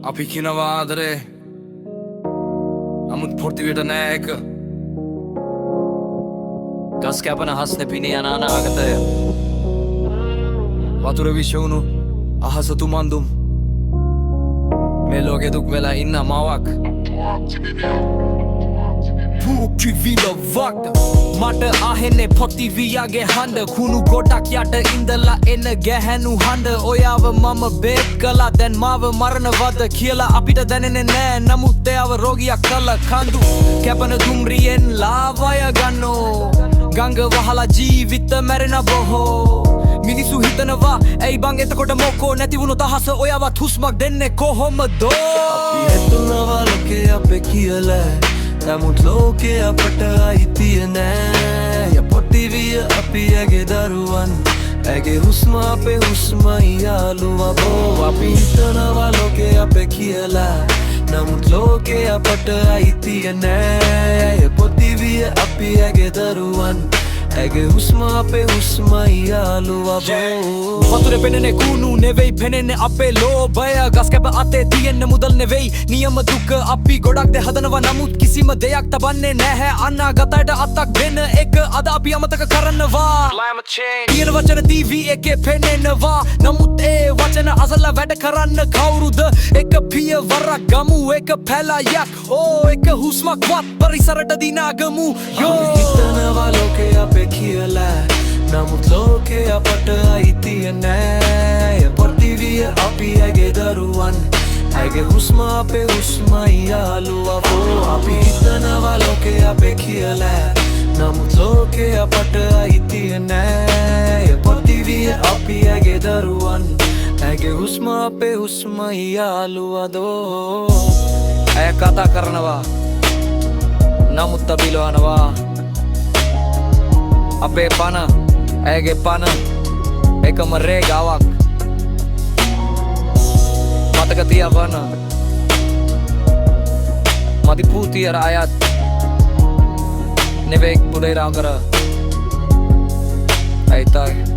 අපි කියනවා ආදරේ නමුත් පොර්තිවියට නෑ එක ගස් කැපන හස්න පිණි යන අනාගතය වතුර විශ්වුණු අහස තුමන්දුම් මේ ලෝකෙ දුක් වෙලා ඉන්න මවක් පුකිවිල වක්ද මට අහෙන්නේ පොතිවියගේ හඬ කුණු ගොඩක් යට ඉඳලා එන ගැහැණු හඬ ඔයාව මම බේත් කළා දැන් මාව මරණවද කියලා අපිට දැනෙන්නේ නෑ නමුත් එයාව රෝගියක් කළ කඳු කැපන දුම්රියෙන් ලාවය ගන්නෝ ගංග වහලා ජීවිත මැරෙන බොහෝ මිනිසු හිතනවා ඇයි බං එතකොට මොකෝ නැතිවුණු තහස ඔයාවත් හුස්මක් දෙන්නේ කොහොමද අපි හිතුනවා ලෝකේ අපේ කියලා නමුත් ලෝකේ අපට අයිතිය නෑ පොටිවිය අපි ඇගේ දරුවන් ඇගේ හුස්ම අපේ හුස්මයි යාළුවා බෝ අපි හිතනවා ලෝකේ අපේ කියලා නමුත් ලෝකේ අපට අයිතිය නෑ පොටිවිය අපි ඇගේ දරුවන් ඇගේ හුස්ම අපේ හුස්මයි යාළුවා බෝ වතුර පෙනෙන්නේ කුණු නෙවෙයි පෙනෙන්නේ අපේ ලෝභය ගස් කැප අතේ තියෙන්නේ මුදල් නෙවෙයි නියම දුක අපි ගොඩක් ද හදනවා නමුත් කිසිම දෙයක් තබන්නේ නැහැ අනාගතයට අතක් දෙන එක අද අපි අමතක කරනවා කියන වචන TV එකේ පෙනෙනවා නමුත් ඒ වචන අසලා වැඩ කරන්න කවුරුද එක පියවරක් ගමු එක පැලයක් ඕ එක හුස්මක්වත් පරිසරට දිනාගමු යෝ හිතනවා ලෝකේ අපේ කියලා නමුත් ලෝකේ අපට අයිතිය නෑ පොටිවිය අපි ඇගේ දරුවන් ඇගේ හුස්ම අපේ හුස්මයි යාළුවා බෝ අපි හිතනවා ලෝකේ අපේ කියලා නමුත් ලෝකේ අපට අයිතිය නෑ පොටිවිය අපි ඇගේ දරුවන් ඇගේ හුස්ම අපේ හුස්මයි යාළුවා දෝ ඇය කතා කරනවා නමුත් අපිලවනවා අපේ පන ඇගේ පන එකම රේගාවක් මතක තියාගන්න මති පූතියර අයත් නෙවෙයි පුඩේ රාකර ඇයිතයි